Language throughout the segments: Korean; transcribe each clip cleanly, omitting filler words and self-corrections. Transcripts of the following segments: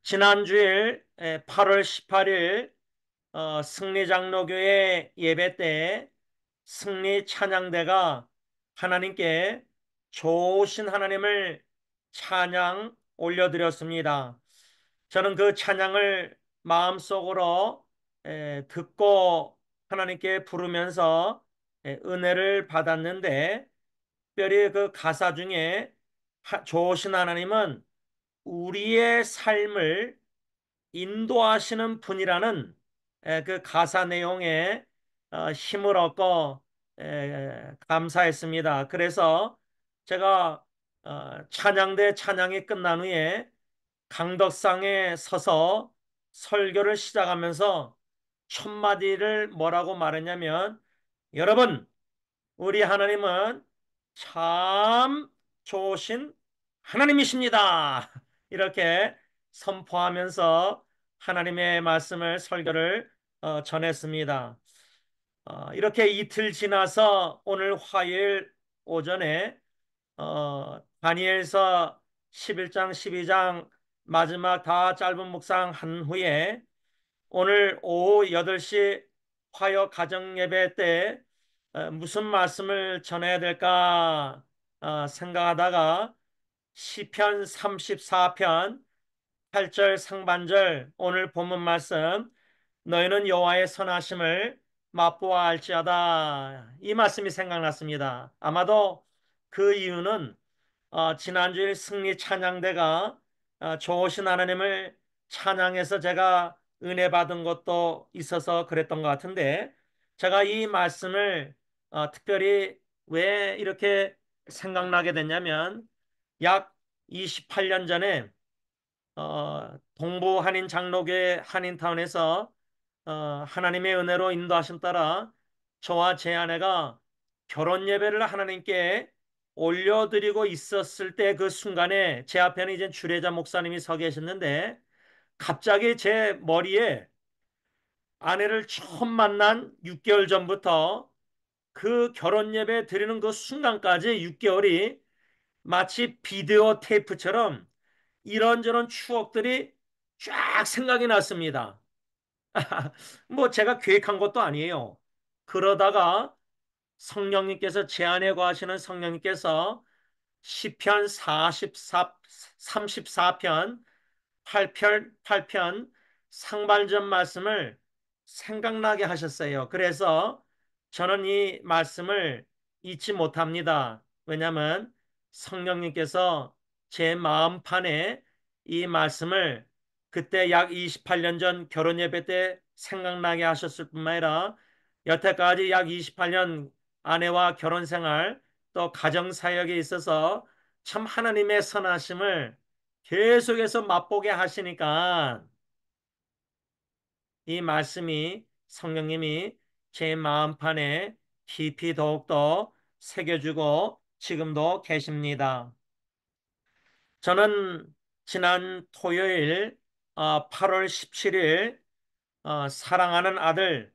지난주일 8월 18일 승리장로교회 예배 때 승리 찬양대가 하나님께 좋으신 하나님을 찬양 올려드렸습니다. 저는 그 찬양을 마음속으로 듣고 하나님께 부르면서 은혜를 받았는데, 특별히 그 가사 중에 좋으신 하나님은 우리의 삶을 인도하시는 분이라는 그 가사 내용에 힘을 얻고 감사했습니다. 그래서 제가 찬양대 찬양이 끝난 후에 강덕상에 서서 설교를 시작하면서 첫 마디를 뭐라고 말했냐면, 여러분, 우리 하나님은 참 좋으신 하나님이십니다. 이렇게 선포하면서 하나님의 말씀을 설교를 전했습니다. 이렇게 이틀 지나서 오늘 화요일 오전에 다니엘서 11장 12장 마지막 다 짧은 묵상 한 후에 오늘 오후 8시 화요 가정 예배 때 무슨 말씀을 전해야 될까 생각하다가 시편 34편 8절 상반절 오늘 본문 말씀, 너희는 여호와의 선하심을 맛보아 알지어다, 이 말씀이 생각났습니다. 아마도 그 이유는 지난주에 승리 찬양대가 좋으신 하나님을 찬양해서 제가 은혜 받은 것도 있어서 그랬던 것 같은데, 제가 이 말씀을 특별히 왜 이렇게 생각나게 됐냐면, 약 28년 전에 동부 한인 장로교회 한인타운에서 하나님의 은혜로 인도하심 따라 저와 제 아내가 결혼 예배를 하나님께 올려드리고 있었을 때 그 순간에 제 앞에는 이제 주례자 목사님이 서 계셨는데, 갑자기 제 머리에 아내를 처음 만난 6개월 전부터 그 결혼 예배 드리는 그 순간까지 6개월이 마치 비디오 테이프처럼 이런저런 추억들이 쫙 생각이 났습니다. 뭐 제가 계획한 것도 아니에요. 그러다가 성령님께서, 제 안에 거하시는 성령님께서 시편 34편 8편 상반전 말씀을 생각나게 하셨어요. 그래서 저는 이 말씀을 잊지 못합니다. 왜냐하면 성령님께서 제 마음판에 이 말씀을 그때 약 28년 전 결혼 예배 때 생각나게 하셨을 뿐만 아니라 여태까지 약 28년 아내와 결혼 생활 또 가정 사역에 있어서 참 하나님의 선하심을 계속해서 맛보게 하시니까 이 말씀이, 성령님이 제 마음판에 깊이 더욱더 새겨주고 지금도 계십니다. 저는 지난 토요일 8월 17일 사랑하는 아들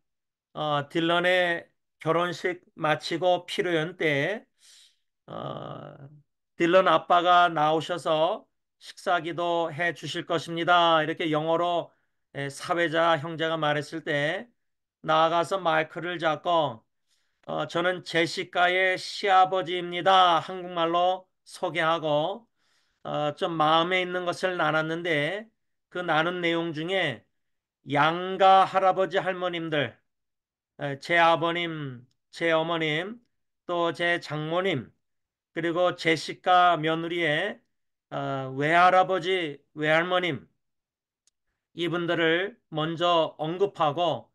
딜런의 결혼식 마치고 피로연 때 어, 딜런 아빠가 나오셔서 식사기도 해 주실 것입니다, 이렇게 영어로 사회자 형제가 말했을 때 나아가서 마이크를 잡고 저는 제시카의 시아버지입니다, 한국말로 소개하고 좀 마음에 있는 것을 나눴는데, 그 나눈 내용 중에 양가 할아버지 할머님들, 제 아버님, 제 어머님, 또 제 장모님, 그리고 제시카 며느리의 외할아버지, 외할머님, 이분들을 먼저 언급하고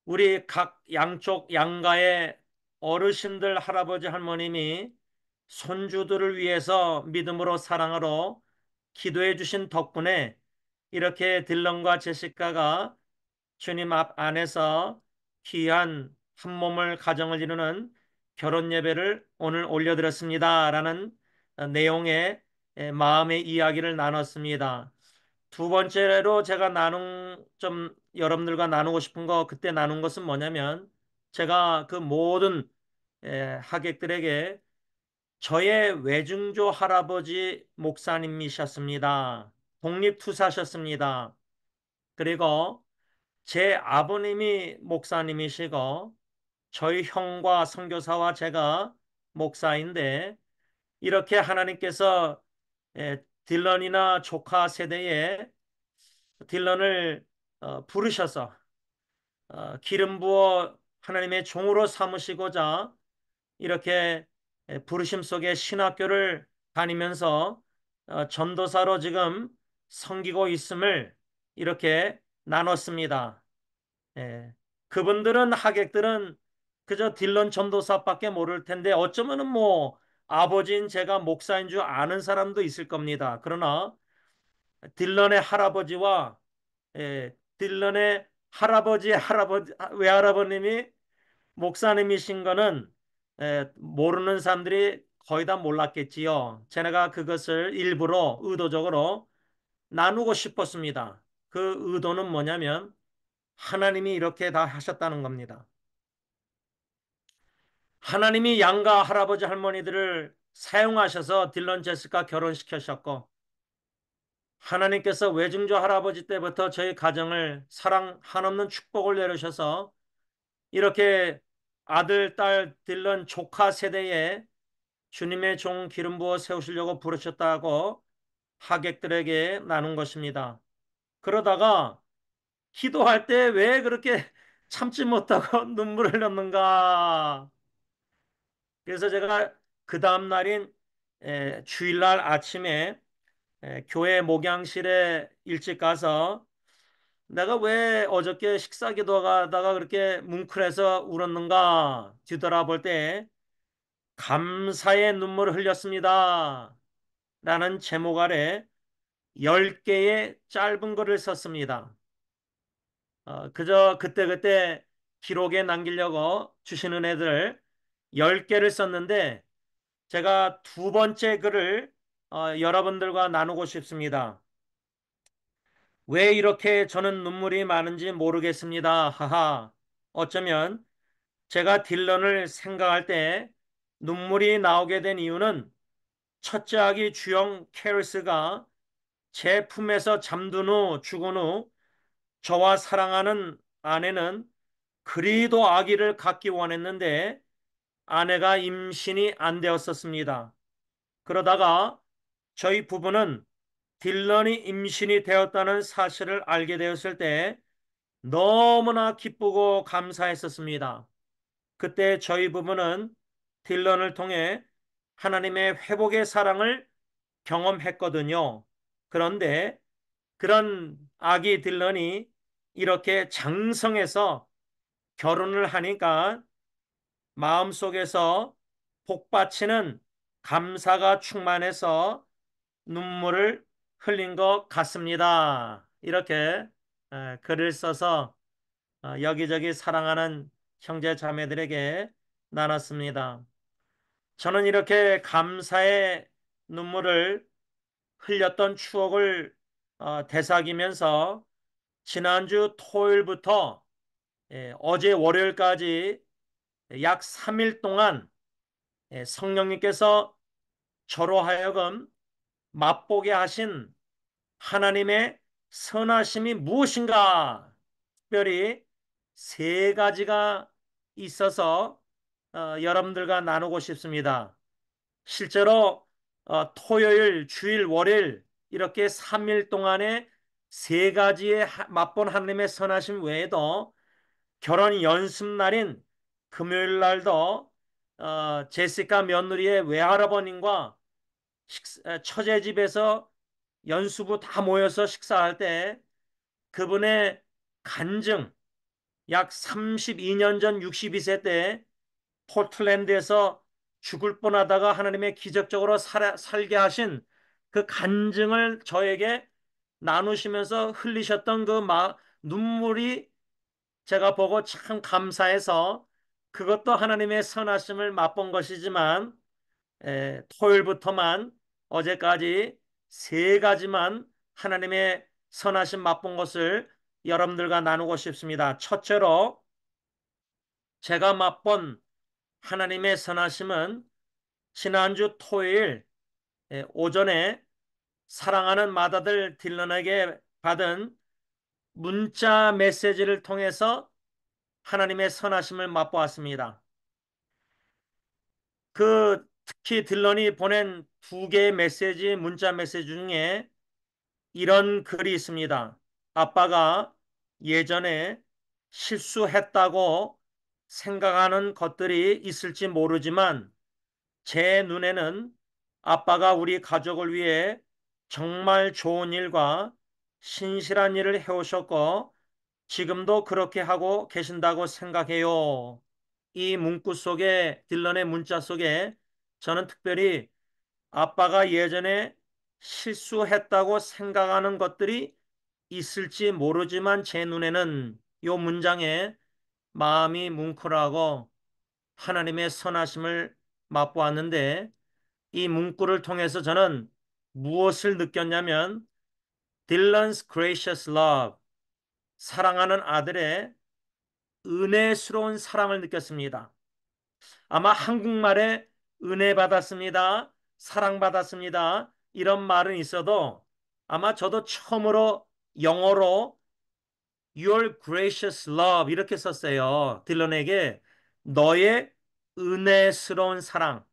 우리 각 양쪽 양가의 어르신들, 할아버지, 할머님이 손주들을 위해서 믿음으로 사랑으로 기도해 주신 덕분에 이렇게 딜런과 제시카가 주님 앞 안에서 귀한 한 몸을 가정을 이루는 결혼 예배를 오늘 올려드렸습니다, 라는 내용의 마음의 이야기를 나눴습니다. 두 번째로 제가 좀 여러분들과 나누고 싶은 거, 그때 나눈 것은 뭐냐면, 제가 그 모든 하객들에게 저의 외증조 할아버지 목사님이셨습니다. 독립투사셨습니다. 그리고 제 아버님이 목사님이시고 저희 형과 선교사와 제가 목사인데 이렇게 하나님께서 딜런이나 조카 세대에 딜런을 부르셔서 기름 부어 하나님의 종으로 삼으시고자 이렇게 부르심 속에 신학교를 다니면서 전도사로 지금 섬기고 있음을 이렇게 나눴습니다. 예. 그분들은 하객들은 그저 딜런 전도사밖에 모를 텐데 어쩌면은 뭐 아버지인 제가 목사인 줄 아는 사람도 있을 겁니다. 그러나 딜런의 할아버지와 딜런의 할아버지의 할아버지 외할아버님이 목사님이신 거는 모르는 사람들이 거의 다 몰랐겠지요. 제가 그것을 일부러 의도적으로 나누고 싶었습니다. 그 의도는 뭐냐면 하나님이 이렇게 다 하셨다는 겁니다. 하나님이 양가 할아버지 할머니들을 사용하셔서 딜런 제스카 결혼시키셨고 하나님께서 외증조 할아버지 때부터 저희 가정을 사랑 한없는 축복을 내리셔서 이렇게 아들, 딸, 딜런 조카 세대에 주님의 종 기름 부어 세우시려고 부르셨다고 하객들에게 나눈 것입니다. 그러다가 기도할 때 왜 그렇게 참지 못하고 눈물을 흘렸는가? 그래서 제가 그 다음 날인 주일날 아침에 교회 목양실에 일찍 가서 내가 왜 어저께 식사 기도하다가 그렇게 뭉클해서 울었는가 뒤돌아볼 때 감사의 눈물을 흘렸습니다. 라는 제목 아래 10개의 짧은 글을 썼습니다. 그저 그때그때 기록에 남기려고 주시는 애들 10개를 썼는데 제가 두 번째 글을 여러분들과 나누고 싶습니다. 왜 이렇게 저는 눈물이 많은지 모르겠습니다. 하하. 어쩌면 제가 딜런을 생각할 때 눈물이 나오게 된 이유는 첫째 아기 주영 캐리스가 제 품에서 잠든 후 죽은 후 저와 사랑하는 아내는 그리도 아기를 갖기 원했는데 아내가 임신이 안 되었었습니다. 그러다가 저희 부부는 딜런이 임신이 되었다는 사실을 알게 되었을 때 너무나 기쁘고 감사했었습니다. 그때 저희 부부는 딜런을 통해 하나님의 회복의 사랑을 경험했거든요. 그런데 그런 아기 딜런이 이렇게 장성해서 결혼을 하니까 마음속에서 복받치는 감사가 충만해서 눈물을 흘린 것 같습니다. 이렇게 글을 써서 여기저기 사랑하는 형제 자매들에게 나눴습니다. 저는 이렇게 감사의 눈물을 흘렸던 추억을 되새기면서 지난주 토요일부터 어제 월요일까지 약 3일 동안 성령님께서 저로 하여금 맛보게 하신 하나님의 선하심이 무엇인가 특별히 세 가지가 있어서 여러분들과 나누고 싶습니다. 실제로 토요일, 주일, 월요일 이렇게 3일 동안에 세 가지의 맛본 하나님의 선하심 외에도 결혼 연습날인 금요일 날도 제시카 며느리의 외할아버님과 처제 집에서 연수부 다 모여서 식사할 때 그분의 간증 약 32년 전 62세 때 포틀랜드에서 죽을 뻔하다가 하나님의 기적적으로 살게 하신 그 간증을 저에게 나누시면서 흘리셨던 그 눈물이 제가 보고 참 감사해서 그것도 하나님의 선하심을 맛본 것이지만 토요일부터만 어제까지 세 가지만 하나님의 선하심 맛본 것을 여러분들과 나누고 싶습니다. 첫째로 제가 맛본 하나님의 선하심은 지난주 토요일 오전에 사랑하는 맏아들 딜런에게 받은 문자 메시지를 통해서 하나님의 선하심을 맛보았습니다. 특히 딜런이 보낸 두 개의 문자 메시지 중에 이런 글이 있습니다. 아빠가 예전에 실수했다고 생각하는 것들이 있을지 모르지만 제 눈에는 아빠가 우리 가족을 위해 정말 좋은 일과 신실한 일을 해오셨고 지금도 그렇게 하고 계신다고 생각해요. 이 문구 속에 딜런의 문자 속에 저는 특별히 아빠가 예전에 실수했다고 생각하는 것들이 있을지 모르지만 제 눈에는 이 문장에 마음이 뭉클하고 하나님의 선하심을 맛보았는데 이 문구를 통해서 저는 무엇을 느꼈냐면 Dylan's gracious love, 사랑하는 아들의 은혜스러운 사랑을 느꼈습니다. 아마 한국말에 은혜 받았습니다. 사랑받았습니다. 이런 말은 있어도 아마 저도 처음으로 영어로 Your gracious love 이렇게 썼어요. 딜런에게 너의 은혜스러운 사랑.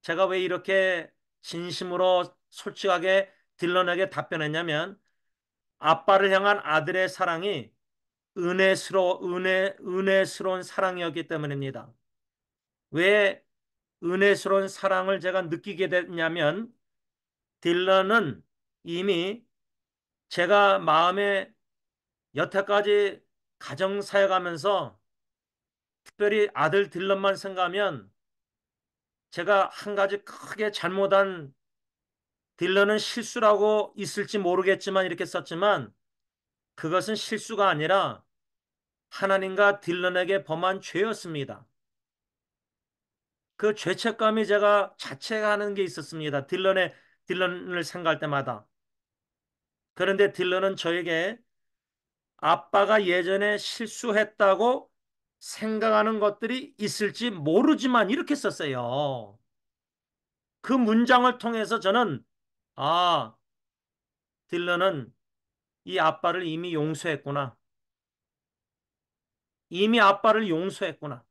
제가 왜 이렇게 진심으로 솔직하게 딜런에게 답변했냐면 아빠를 향한 아들의 사랑이 은혜스러운 사랑이었기 때문입니다. 왜 은혜스러운 사랑을 제가 느끼게 됐냐면 딜런은 이미 제가 마음에 여태까지 가정 사역하면서 특별히 아들 딜런만 생각하면 제가 한 가지 크게 잘못한 딜런은 실수라고 있을지 모르겠지만 이렇게 썼지만 그것은 실수가 아니라 하나님과 딜런에게 범한 죄였습니다. 그 죄책감이 제가 자책하는 게 있었습니다. 딜런을 생각할 때마다. 그런데 딜런은 저에게 아빠가 예전에 실수했다고 생각하는 것들이 있을지 모르지만 이렇게 썼어요. 그 문장을 통해서 저는 아, 딜런은 이 아빠를 이미 용서했구나. 이미 아빠를 용서했구나.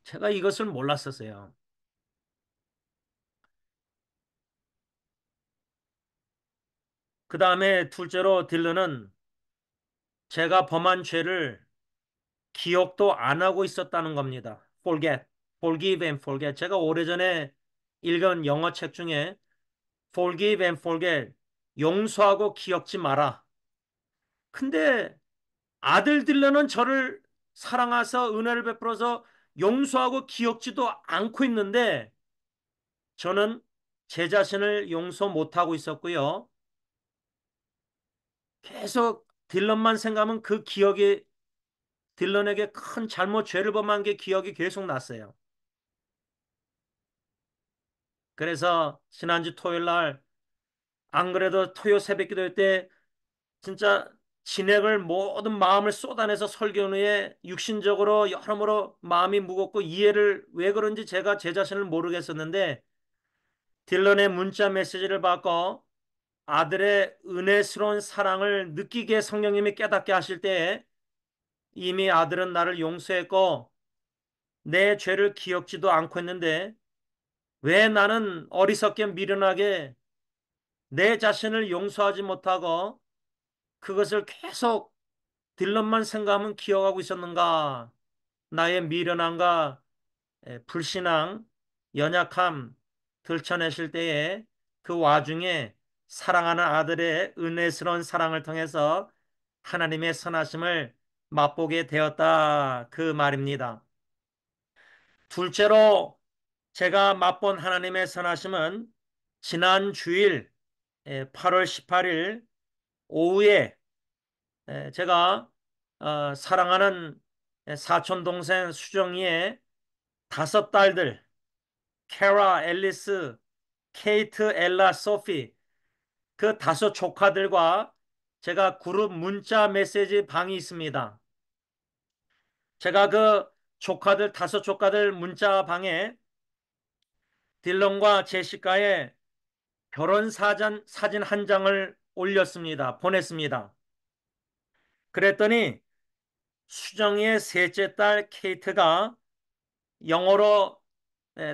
제가 이것을 몰랐었어요. 그 다음에 둘째로 딜런은 제가 범한 죄를 기억도 안 하고 있었다는 겁니다. Forget, forgive and forget. 제가 오래전에 읽은 영어 책 중에 forgive and forget, 용서하고 기억지 마라. 근데 아들 딜러는 저를 사랑하사 은혜를 베풀어서 용서하고 기억지도 않고 있는데 저는 제 자신을 용서 못하고 있었고요. 계속 딜런만 생각하면 그 기억이 딜런에게 큰 잘못 죄를 범한 게 기억이 계속 났어요. 그래서 지난주 토요일 날 안 그래도 토요 새벽 기도회 때 진짜 진액을 모든 마음을 쏟아내서 설교 후에 육신적으로 여러모로 마음이 무겁고 이해를 왜 그런지 제가 제 자신을 모르겠었는데 딜런의 문자 메시지를 받고 아들의 은혜스러운 사랑을 느끼게 성령님이 깨닫게 하실 때에 이미 아들은 나를 용서했고 내 죄를 기억지도 않고 했는데 왜 나는 어리석게 미련하게 내 자신을 용서하지 못하고 그것을 계속 딜런만 생각하면 기억하고 있었는가? 나의 미련함과 불신앙, 연약함 들춰내실 때에 그 와중에 사랑하는 아들의 은혜스러운 사랑을 통해서 하나님의 선하심을 맛보게 되었다. 그 말입니다. 둘째로 제가 맛본 하나님의 선하심은 지난 주일 8월 18일 오후에 제가 사랑하는 사촌 동생 수정이의 다섯 딸들 캐라, 앨리스, 케이트, 엘라, 소피 그 다섯 조카들과 제가 그룹 문자 메시지 방이 있습니다. 제가 그 다섯 조카들 문자 방에 딜런과 제시카의 결혼 사진 한 장을 올렸습니다. 보냈습니다. 그랬더니 수정이의 셋째 딸 케이트가 영어로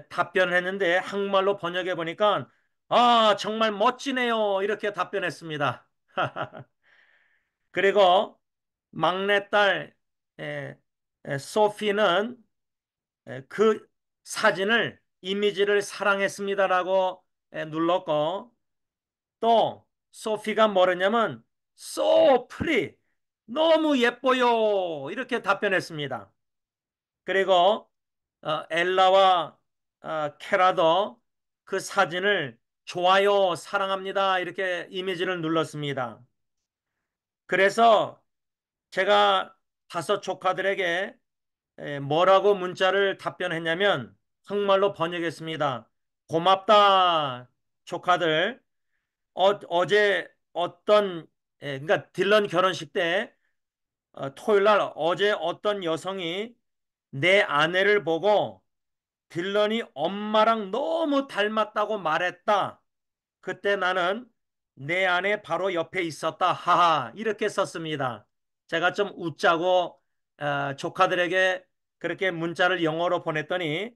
답변을 했는데 한국말로 번역해 보니까 아, 정말 멋지네요. 이렇게 답변했습니다. 그리고 막내딸 소피는 그 사진을 이미지를 사랑했습니다라고 눌렀고 또 소피가 뭐랬냐면 so pretty 너무 예뻐요 이렇게 답변했습니다. 그리고 엘라와 캐라도 그 사진을 좋아요 사랑합니다 이렇게 이미지를 눌렀습니다. 그래서 제가 다섯 조카들에게 뭐라고 문자를 답변했냐면 한국말로 번역했습니다. 고맙다 조카들. 어제 어떤 그러니까 딜런 결혼식 때 토요일 날 어제 어떤 여성이 내 아내를 보고 딜런이 엄마랑 너무 닮았다고 말했다. 그때 나는 내 아내 바로 옆에 있었다. 하하 이렇게 썼습니다. 제가 좀 웃자고 조카들에게 그렇게 문자를 영어로 보냈더니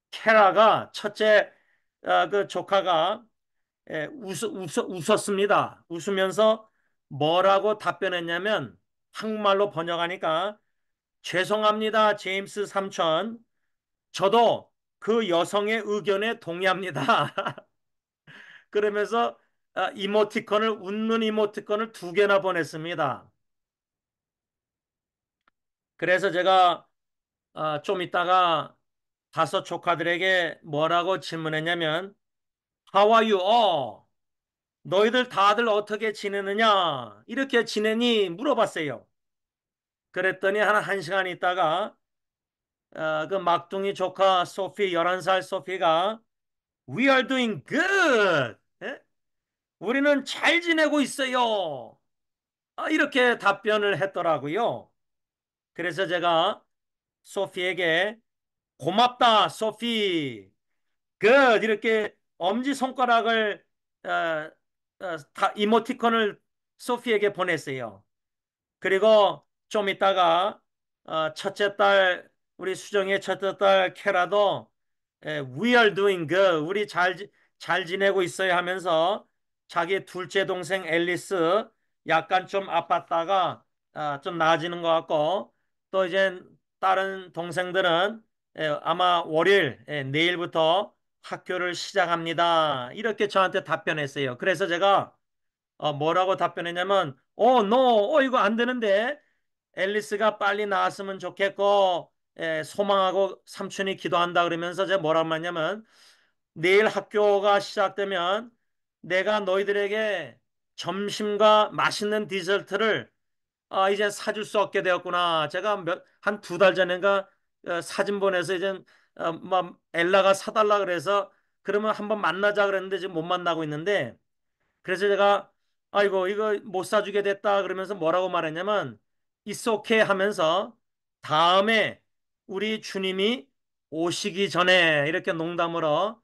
캐라가 첫째 그 조카가 웃었습니다. 웃으면서 뭐라고 답변했냐면 한국말로 번역하니까 죄송합니다. 제임스 삼촌. 저도 그 여성의 의견에 동의합니다. 그러면서 이모티콘을 웃는 이모티콘을 두 개나 보냈습니다. 그래서 제가 좀 이따가 다섯 조카들에게 뭐라고 질문했냐면 How are you all? 너희들 다들 어떻게 지내느냐? 이렇게 지내니 물어봤어요. 그랬더니 한 시간 있다가 그 막둥이 조카 소피 11살 소피가 We are doing good. 예? 우리는 잘 지내고 있어요. 이렇게 답변을 했더라고요. 그래서 제가 소피에게 고맙다 소피 good 이렇게 엄지손가락을 이모티콘을 소피에게 보냈어요. 그리고 좀 이따가 첫째 딸 우리 수정의 첫째 딸 캐라도 We are doing good. 우리 잘 지내고 있어요 하면서 자기 둘째 동생 앨리스 약간 좀 아팠다가 좀 나아지는 것 같고 또 이제 다른 동생들은 아마 월요일 내일부터 학교를 시작합니다. 이렇게 저한테 답변했어요. 그래서 제가 뭐라고 답변했냐면 no, 이거 안 되는데 앨리스가 빨리 나왔으면 좋겠고 소망하고 삼촌이 기도한다 그러면서 제가 뭐라고 했냐면 내일 학교가 시작되면 내가 너희들에게 점심과 맛있는 디저트를 이제 사줄 수 없게 되었구나. 제가 한 두 달 전인가 사진 보내서 이제 뭐 엘라가 사달라 그래서 그러면 한번 만나자 그랬는데 지금 못 만나고 있는데 그래서 제가 아이고 이거 못 사주게 됐다 그러면서 뭐라고 말했냐면 It's okay 하면서 다음에 우리 주님이 오시기 전에 이렇게 농담으로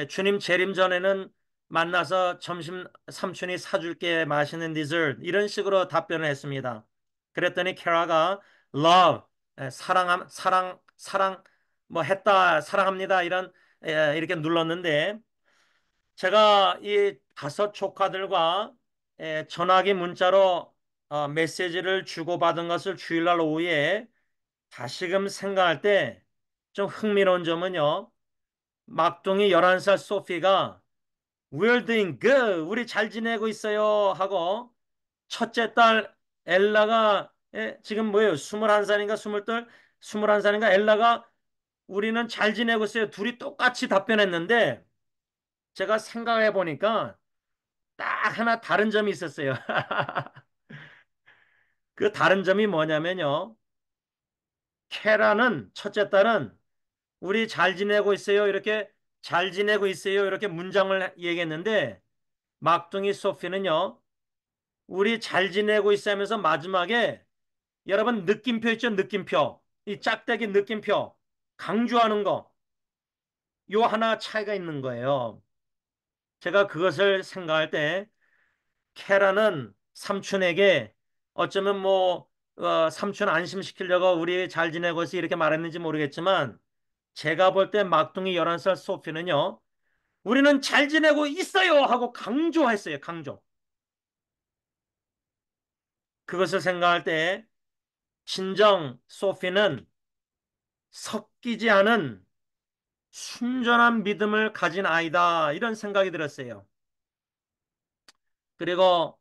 주님 재림 전에는 만나서 점심 삼촌이 사줄게 맛있는 디저트 이런 식으로 답변을 했습니다. 그랬더니 캐라가 love 사랑 뭐 했다 사랑합니다 이런 이렇게 눌렀는데 제가 이 다섯 조카들과 전화기 문자로 메시지를 주고받은 것을 주일날 오후에 다시금 생각할 때 좀 흥미로운 점은요. 막둥이 11살 소피가 We're doing good. 우리 잘 지내고 있어요. 하고 첫째 딸 엘라가 지금 뭐예요? 21살인가 21살인가 엘라가 우리는 잘 지내고 있어요. 둘이 똑같이 답변했는데 제가 생각해 보니까 딱 하나 다른 점이 있었어요. 그 다른 점이 뭐냐면요. 캐라는 첫째 딸은 우리 잘 지내고 있어요. 이렇게 잘 지내고 있어요. 이렇게 문장을 얘기했는데 막둥이 소피는요. 우리 잘 지내고 있어 하면서 마지막에 여러분 느낌표 있죠? 느낌표. 이 짝대기 느낌표. 강조하는 거. 요 하나 차이가 있는 거예요. 제가 그것을 생각할 때 케라는 삼촌에게 어쩌면 뭐 삼촌 안심시키려고 우리 잘 지내고 있어 이렇게 말했는지 모르겠지만 제가 볼 때 막둥이 11살 소피는요. 우리는 잘 지내고 있어요 하고 강조했어요. 강조. 그것을 생각할 때 진정 소피는 섞이지 않은 순전한 믿음을 가진 아이다 이런 생각이 들었어요. 그리고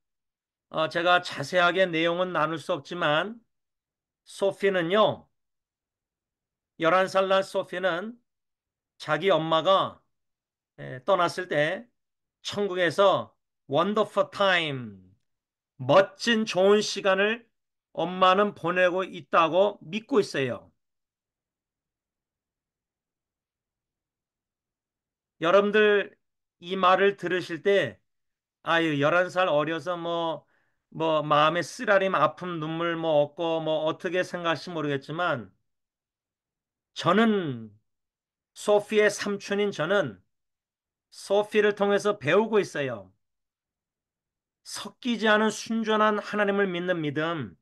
제가 자세하게 내용은 나눌 수 없지만 소피는요. 11살 날 소피는 자기 엄마가 떠났을 때 천국에서 원더풀 타임 멋진 좋은 시간을 엄마는 보내고 있다고 믿고 있어요. 여러분들 이 말을 들으실 때 아유 11살 어려서 뭐 마음에 쓰라림 아픔 눈물 뭐 없고 뭐 어떻게 생각할지 모르겠지만 저는 소피의 삼촌인 저는 소피를 통해서 배우고 있어요. 섞이지 않은 순전한 하나님을 믿는 믿음.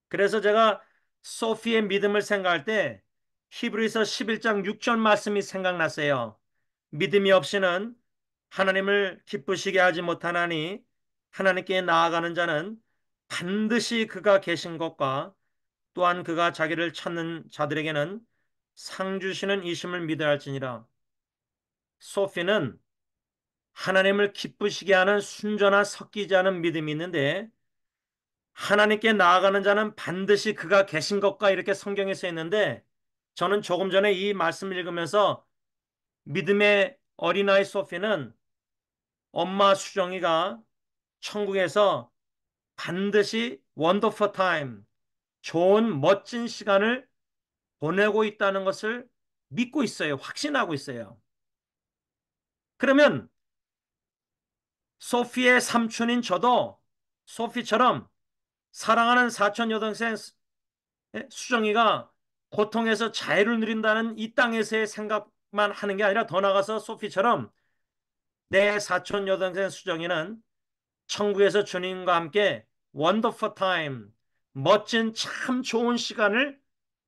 그래서 제가 소피의 믿음을 생각할 때 히브리서 11장 6절 말씀이 생각났어요. 믿음이 없이는 하나님을 기쁘시게 하지 못하나니 하나님께 나아가는 자는 반드시 그가 계신 것과 또한 그가 자기를 찾는 자들에게는 상 주시는 이심을 믿어야 할지니라. 소피는 하나님을 기쁘시게 하는 순전한 섞이지 않은 믿음이 있는데 하나님께 나아가는 자는 반드시 그가 계신 것과 이렇게 성경에 써 있는데 저는 조금 전에 이 말씀을 읽으면서 믿음의 어린아이 소피는 엄마 수정이가 천국에서 반드시 원더풀 타임 좋은 멋진 시간을 보내고 있다는 것을 믿고 있어요. 확신하고 있어요. 그러면 소피의 삼촌인 저도 소피처럼 사랑하는 사촌 여동생 수정이가 고통에서 자유를 누린다는 이 땅에서의 생각만 하는 게 아니라 더 나아가서 소피처럼 내 사촌 여동생 수정이는 천국에서 주님과 함께 원더풀 타임 멋진 참 좋은 시간을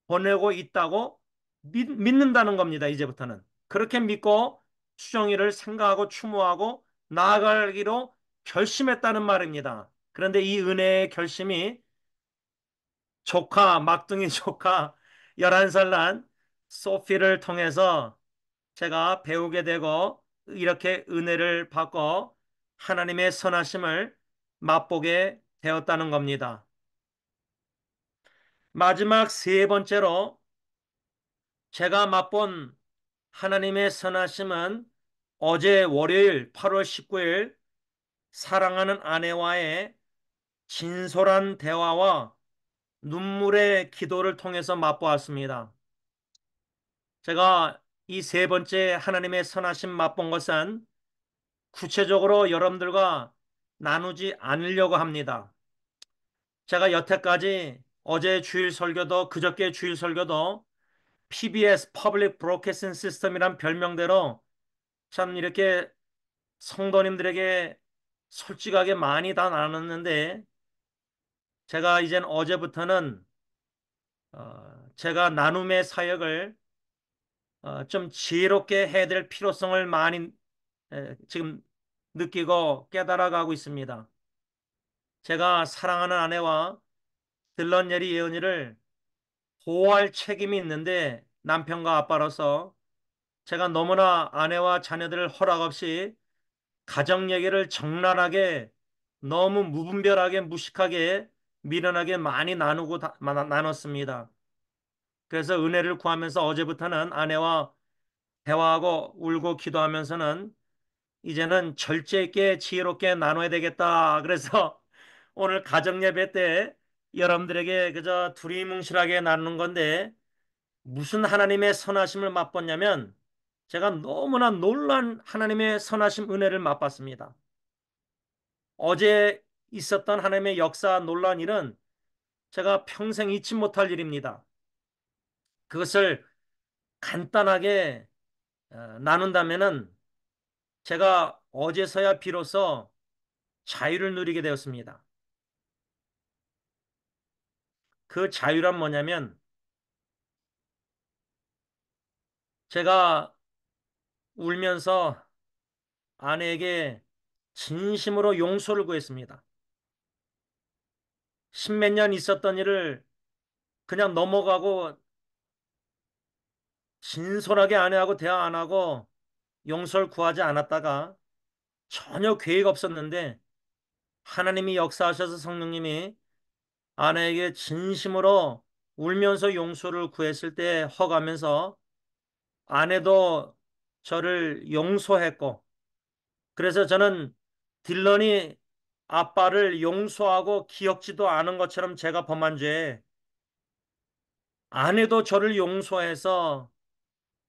보내고 있다고 믿는다는 겁니다. 이제부터는 그렇게 믿고 수정이를 생각하고 추모하고 나아가기로 결심했다는 말입니다. 그런데 이 은혜의 결심이 조카, 막둥이 조카 11살 난 소피를 통해서 제가 배우게 되고 이렇게 은혜를 받고 하나님의 선하심을 맛보게 되었다는 겁니다. 마지막 세 번째로 제가 맛본 하나님의 선하심은 어제 월요일 8월 19일 사랑하는 아내와의 진솔한 대화와 눈물의 기도를 통해서 맛보았습니다. 제가 이 세 번째 하나님의 선하심 맛본 것은 구체적으로 여러분들과 나누지 않으려고 합니다. 제가 여태까지 어제 주일 설교도 그저께 주일 설교도 PBS Public Broadcasting System이란 별명대로 참 이렇게 성도님들에게 솔직하게 많이 다 나눴는데 제가 이젠 어제부터는 제가 나눔의 사역을 좀 지혜롭게 해야 될 필요성을 많이 지금 느끼고 깨달아가고 있습니다. 제가 사랑하는 아내와 들런예리 예언이를 보호할 책임이 있는데 남편과 아빠로서 제가 너무나 아내와 자녀들을 허락 없이 가정 얘기를 적나라하게 너무 무분별하게 무식하게 미련하게 많이 나눴습니다. 그래서 은혜를 구하면서 어제부터는 아내와 대화하고 울고 기도하면서는 이제는 절제 있게 지혜롭게 나눠야 되겠다. 그래서 오늘 가정 예배 때 여러분들에게 그저 두리뭉실하게 나누는 건데 무슨 하나님의 선하심을 맛봤냐면 제가 너무나 놀란 하나님의 선하심 은혜를 맛봤습니다. 어제 있었던 하나님의 역사 놀란 일은 제가 평생 잊지 못할 일입니다. 그것을 간단하게 나눈다면은 제가 어제서야 비로소 자유를 누리게 되었습니다. 그 자유란 뭐냐면 제가 울면서 아내에게 진심으로 용서를 구했습니다. 십몇 년 있었던 일을 그냥 넘어가고 진솔하게 아내하고 대화 안 하고 용서를 구하지 않았다가 전혀 계획 없었는데 하나님이 역사하셔서 성령님이 아내에게 진심으로 울면서 용서를 구했을 때 허가하면서 아내도 저를 용서했고 그래서 저는 딜런이 아빠를 용서하고 기억지도 않은 것처럼 제가 범한 죄에 아내도 저를 용서해서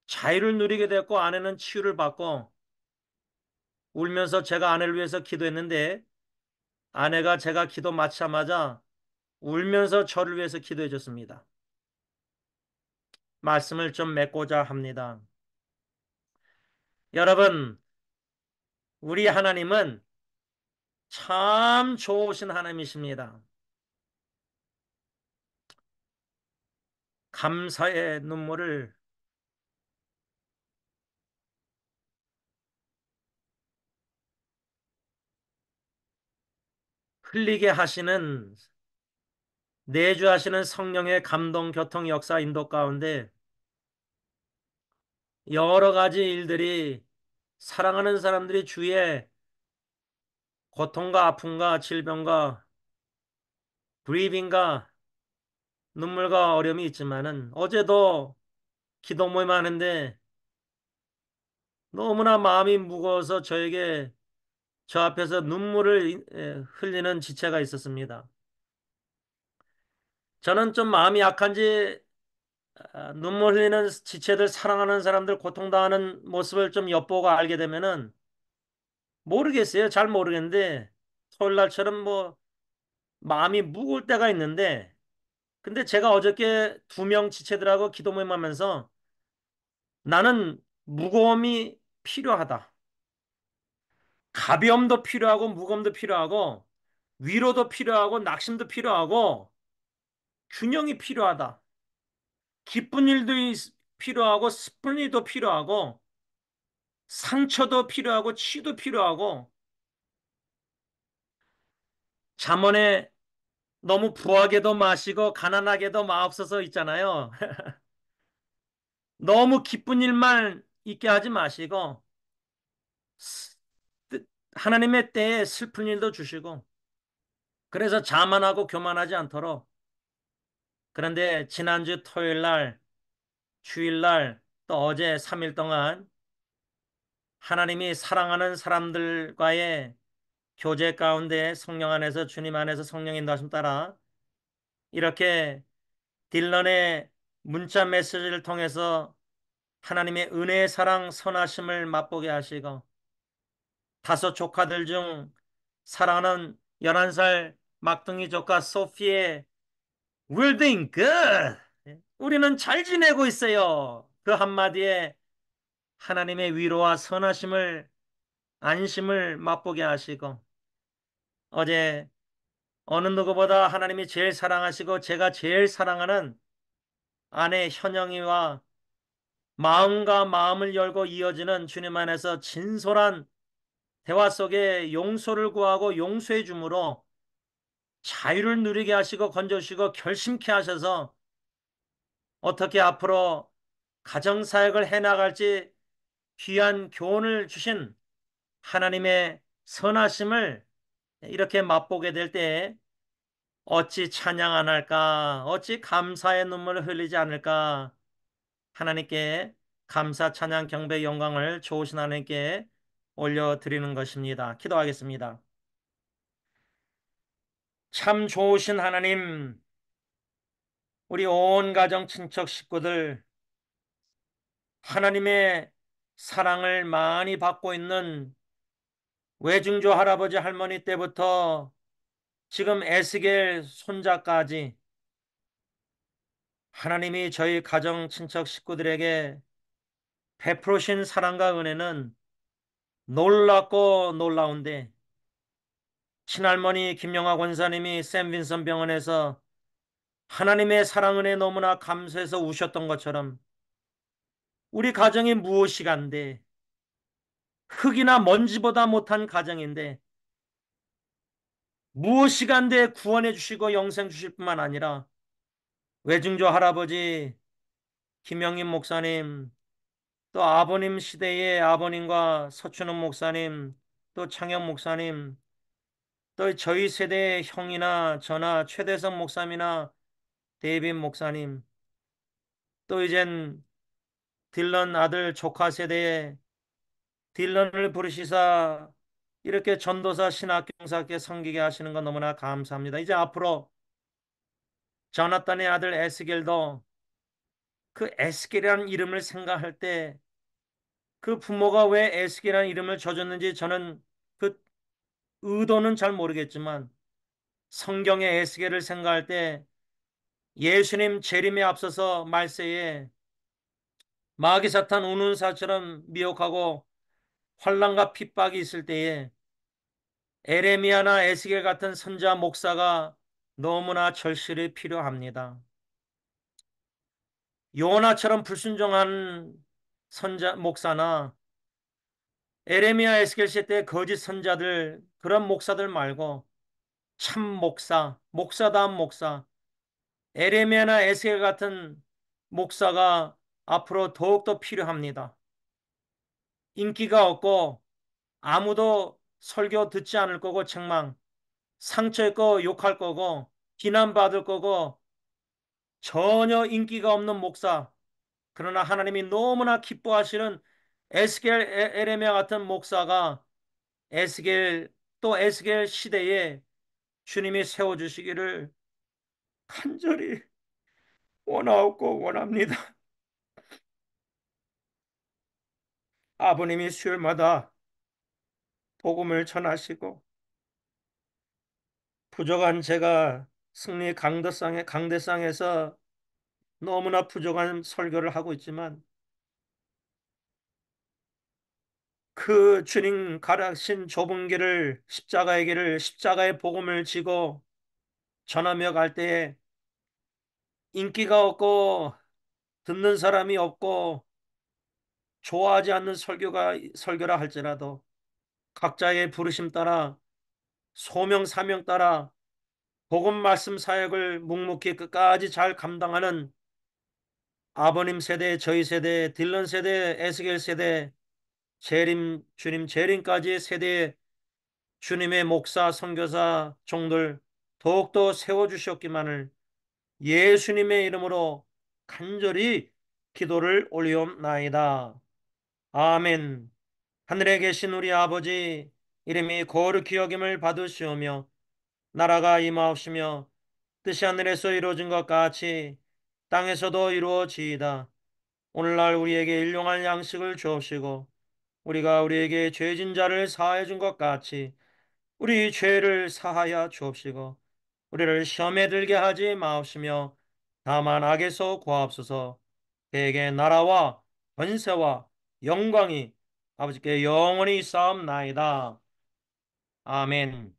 자유를 누리게 됐고 아내는 치유를 받고 울면서 제가 아내를 위해서 기도했는데 아내가 제가 기도 마치자마자 울면서 저를 위해서 기도해 줬습니다. 말씀을 좀 맺고자 합니다. 여러분, 우리 하나님은 참 좋으신 하나님이십니다. 감사의 눈물을 흘리게 하시는 내주하시는 성령의 감동, 교통, 역사, 인도 가운데 여러 가지 일들이 사랑하는 사람들이 주위에 고통과 아픔과 질병과 브리빙과 눈물과 어려움이 있지만은 어제도 기도 모임 하는데 너무나 마음이 무거워서 저에게 저 앞에서 눈물을 흘리는 지체가 있었습니다. 저는 좀 마음이 약한지 눈물 흘리는 지체들 사랑하는 사람들 고통당하는 모습을 좀 엿보고 알게 되면은 모르겠어요. 잘 모르겠는데 토요일 날처럼 뭐 마음이 무거울 때가 있는데 근데 제가 어저께 두 명 지체들하고 기도 모임 하면서 나는 무거움이 필요하다. 가벼움도 필요하고 무거움도 필요하고 위로도 필요하고 낙심도 필요하고 균형이 필요하다. 기쁜 일도 필요하고 슬픈 일도 필요하고 상처도 필요하고 치유도 필요하고 잠언에 너무 부하게도 마시고 가난하게도 마옵소서 있잖아요. 너무 기쁜 일만 있게 하지 마시고 스- 하나님의 때에 슬픈 일도 주시고 그래서 자만하고 교만하지 않도록 그런데 지난주 토요일 날 주일 날 또 어제 3일 동안 하나님이 사랑하는 사람들과의 교제 가운데 성령 안에서 주님 안에서 성령 인도하심 따라 이렇게 딜런의 문자 메시지를 통해서 하나님의 은혜의 사랑 선하심을 맛보게 하시고 다섯 조카들 중 사랑하는 11살 막둥이 조카 소피의 We're doing good. 우리는 잘 지내고 있어요. 그 한마디에 하나님의 위로와 선하심을 안심을 맛보게 하시고 어제 어느 누구보다 하나님이 제일 사랑하시고 제가 제일 사랑하는 아내 현영이와 마음과 마음을 열고 이어지는 주님 안에서 진솔한 대화 속에 용서를 구하고 용서해 주므로 자유를 누리게 하시고 건져주시고 결심케 하셔서 어떻게 앞으로 가정사역을 해나갈지 귀한 교훈을 주신 하나님의 선하심을 이렇게 맛보게 될 때 어찌 찬양 안 할까? 어찌 감사의 눈물을 흘리지 않을까? 하나님께 감사, 찬양, 경배, 영광을 좋으신 하나님께 올려드리는 것입니다. 기도하겠습니다. 참 좋으신 하나님, 우리 온 가정, 친척, 식구들 하나님의 사랑을 많이 받고 있는 외증조 할아버지 할머니 때부터 지금 에스겔 손자까지 하나님이 저희 가정, 친척, 식구들에게 베푸신 사랑과 은혜는 놀랍고 놀라운데, 친할머니 김영하 권사님이 샘 빈슨 병원에서 하나님의 사랑 은혜 너무나 감사해서 우셨던 것처럼 우리 가정이 무엇이간데, 흙이나 먼지보다 못한 가정인데 무엇이간데 구원해 주시고 영생 주실 뿐만 아니라 외증조 할아버지 김영임 목사님, 또 아버님 시대의 아버님과 서춘원 목사님, 또 창영 목사님, 또 저희 세대의 형이나 저나 최대성 목사님이나 데이빗 목사님, 또 이젠 딜런 아들 조카 세대의 딜런을 부르시사 이렇게 전도사 신학경사께 섬기게 하시는 건 너무나 감사합니다. 이제 앞으로 저나단의 아들 에스겔도 그 에스겔이라는 이름을 생각할 때 그 부모가 왜 에스겔이라는 이름을 줘줬는지 저는 그 의도는 잘 모르겠지만 성경의 에스겔을 생각할 때 예수님 재림에 앞서서 말세에 마귀 사탄 우는 사처럼 미혹하고 환난과 핍박이 있을 때에 에레미야나 에스겔 같은 선자 목사가 너무나 절실히 필요합니다. 요나처럼 불순종한 선자 목사나 에레미야 에스겔 시대 거짓 선자들, 그런 목사들 말고 참 목사, 목사다운 목사, 에레미야나 에스겔 같은 목사가 앞으로 더욱더 필요합니다. 인기가 없고 아무도 설교 듣지 않을 거고 책망, 상처 있고 욕할 거고 비난받을 거고 전혀 인기가 없는 목사, 그러나 하나님이 너무나 기뻐하시는 에스겔 에레미야 같은 목사가 에스겔 또 에스겔 시대에 주님이 세워주시기를 간절히 원하옵고 원합니다. 아버님이 수요일마다 복음을 전하시고 부족한 제가 승리 강대상에서 너무나 부족한 설교를 하고 있지만 그 주님 가르신 좁은 길을 십자가의 길을 십자가의 복음을 지고 전하며 갈 때에 인기가 없고 듣는 사람이 없고 좋아하지 않는 설교라 할지라도 각자의 부르심 따라 소명 사명 따라 복음 말씀 사역을 묵묵히 끝까지 잘 감당하는 아버님 세대, 저희 세대, 딜런 세대, 에스겔 세대, 주님 재림까지 세대 주님의 목사, 선교사, 종들 더욱더 세워주셨기만을 예수님의 이름으로 간절히 기도를 올리옵나이다. 아멘. 하늘에 계신 우리 아버지, 이름이 거룩히 여김을 받으시오며 나라가 임하옵시며 뜻이 하늘에서 이루어진 것 같이 땅에서도 이루어지이다. 오늘날 우리에게 일용할 양식을 주옵시고 우리가 우리에게 죄진 자를 사하여 준 것 같이 우리 죄를 사하여 주옵시고 우리를 시험에 들게 하지 마옵시며 다만 악에서 구하옵소서. 대개 나라와 권세와 영광이 아버지께 영원히 쌓옵나이다. 아멘.